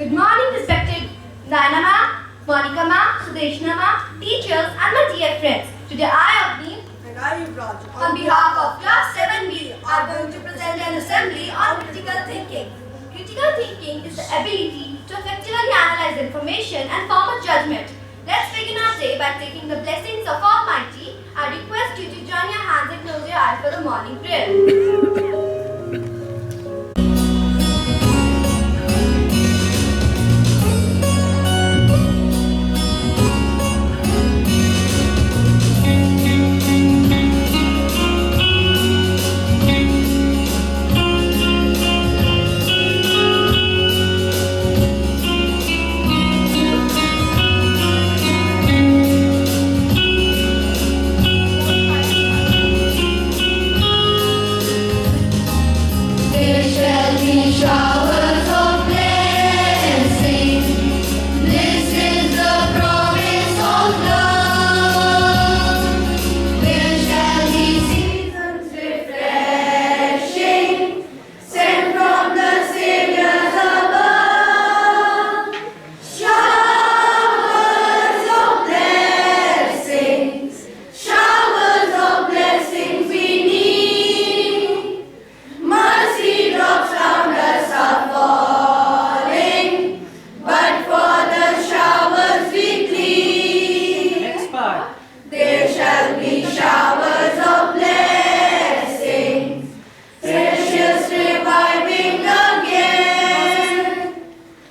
Good morning, respected Naina ma'am, Monica ma'am, Sudeshna ma'am, teachers, and my dear friends. Today I, Avni, And I, Yuvraj, on behalf of Class 7B, are going to present an assembly on critical thinking. Critical thinking is the ability to effectively analyze information and form a judgment. Let's begin our day by taking the blessings of Almighty. I request you to join your hands and close your eyes for the morning prayer. Showers of blessing, this is the promise of love. There shall be seasons refreshing, sent from the Savior's above. Showers of blessings we need. Mercy drops round us are falling, but for the showers we plead. next part. There shall be showers of blessings, precious reviving again,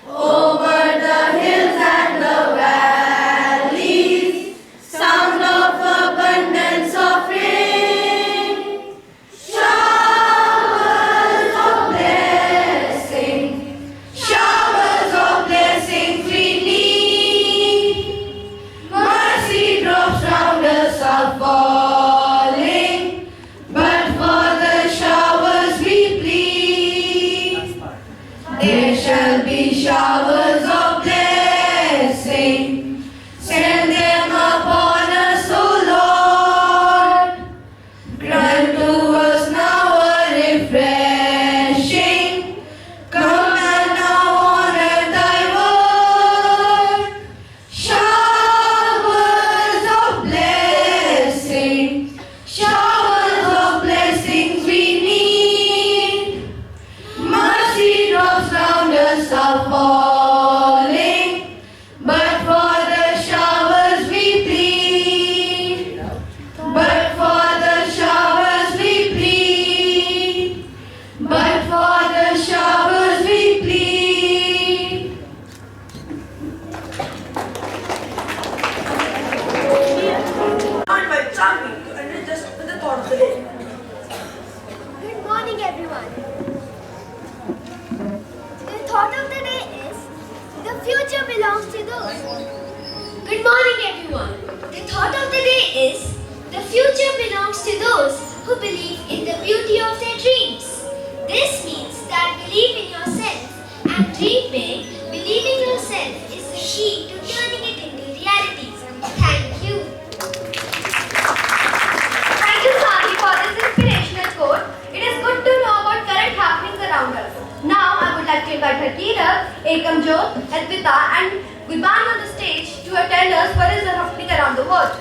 over the hills and the valleys, sound of abundance of rain. Showers of blessings we need. Mercy drops round us are falling, but for the showers we plead. Last part. There shall be showers of blessing, send them upon us, O Lord. Grant to us now a refreshing, come and now honor thy word. Showers of blessings we need. Mercy drops round us are falling, but for the showers we plead. But for the showers we plead. But for the showers we plead. Now invite Chanvi to enrich us with the thought of the day. Good morning, everyone. The thought of the day is the future belongs to those. Good morning, everyone. The thought of the day is the future belongs to those who believe in the beauty of their dreams. This means that believe in yourself and dream big. Believing yourself is the key to turning it into reality. Thank you. Thank you, Sami, for this inspirational quote. It is good to know about current happenings around us. Now, I would like to invite Harkira, Ekamjot, Advita, and Gurban on the stage to tell us what is happening around the world.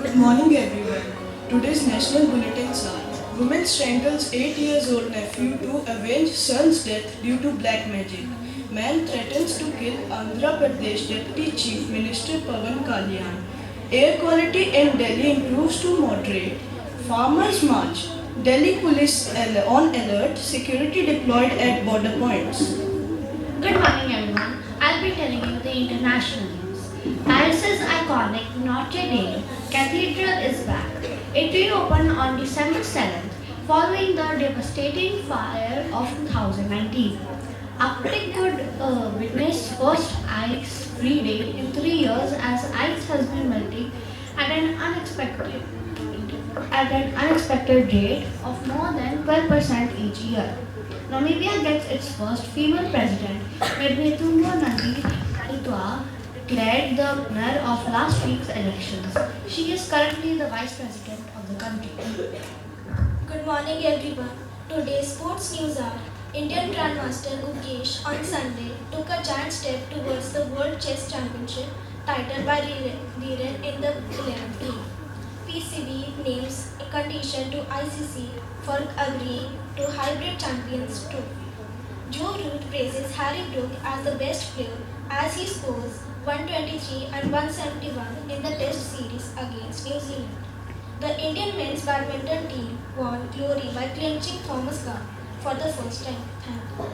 Good morning, everyone. Today's national bulletins are: woman strangles 8 years old nephew to avenge son's death due to black magic. Man threatens to kill Andhra Pradesh Deputy Chief Minister Pawan Kalyan. Air quality in Delhi improves to moderate. Farmers march. Delhi police on alert. Security deployed at border points. Good morning, everyone. I'll be telling you the international news. Paris's iconic Notre Dame Cathedral is back. It reopened on December 7th following the devastating fire of 2019. Arctic could witness first ice-free day in 3 years as ice has been melting at an unexpected rate of more than 12% each year. Namibia gets its first female president, Medumo Nandi Ndaitwah declared the winner of last week's elections. She is currently the vice president of the country. Good morning, everyone. Today's sports news are Indian Grandmaster Gukesh on Sunday took a giant step towards the World Chess Championship title by Viren in the 11th game. PCB names a condition to ICC for agreeing to hybrid champions too. Joe Root praises Harry Brook as the best player as he scores 123 and 171 in the Test series against New Zealand. The Indian men's badminton team won glory by clinching Thomas Cup for the first time. Thank you.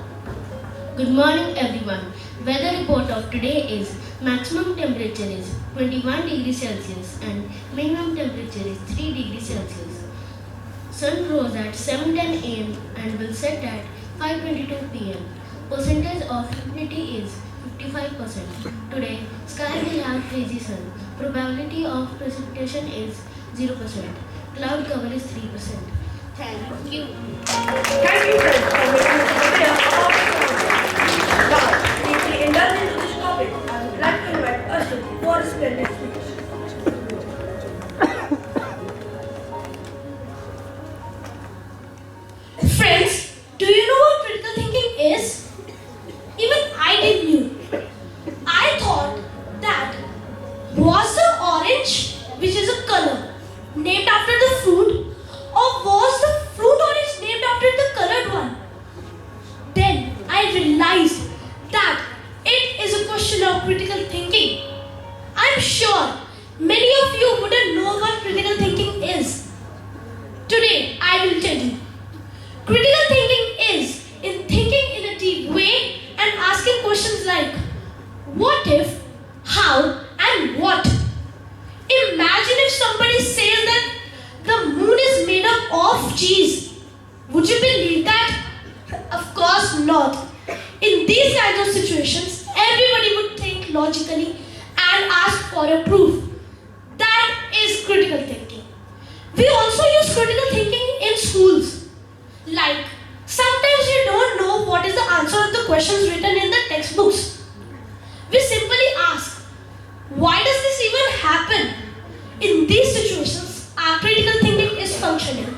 Good morning everyone. Weather report of today is maximum temperature is 21 degrees Celsius and minimum temperature is 3 degrees Celsius. Sun rose at 7:10 am and will set at 5:22 pm. Percentage of humidity is 55%. Today, sky will have hazy sun. Probability of precipitation is 0%. Cloud cover is 3%. Thank you. Thank you, friends, for making this video about the Now, deeply indulge into this topic, I would like to invite Ashwin for his splendid speech. Friends, do you know what critical thinking is? Even I didn't knew. I thought that was the orange, which is a color, named after the fruit, or was the fruit orange named after the colored one? Then I realized that it is a question of critical thinking. I'm sure many of you wouldn't know what critical thinking is. Today I will tell you. Critical thinking is in thinking in a deep way and asking questions like what if, how, and what. Imagine if somebody says that the moon is made up of cheese. Would you believe that? Of course not. In these kinds of situations, everybody would think logically and ask for a proof. That is critical thinking. We also use critical thinking in schools. Like, sometimes we don't know what is the answer of the questions written in the textbooks. We simply ask, why does this even happen? In these situations, our critical thinking is functioning.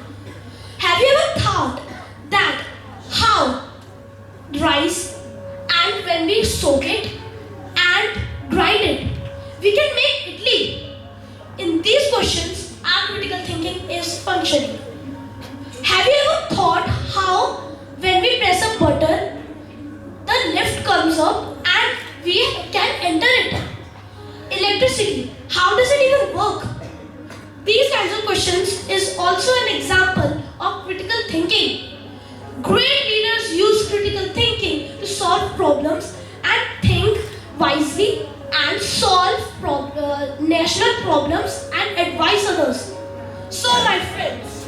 Have you ever thought that how rice and when we soak it and grind it, we can make idli? In these questions, our critical thinking is functioning. Have you ever thought how when we press a button, the lift comes up and we can enter it? Electricity, how does it even work? These kinds of questions is also an example of critical thinking. Great leaders use critical thinking to solve problems and think wisely and solve national problems and advise others. So my friends,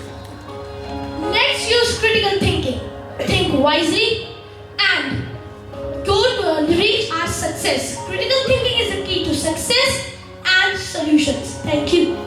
let's use critical thinking. Think wisely and go to reach our success. Critical thinking is the key to success and solutions. Thank you.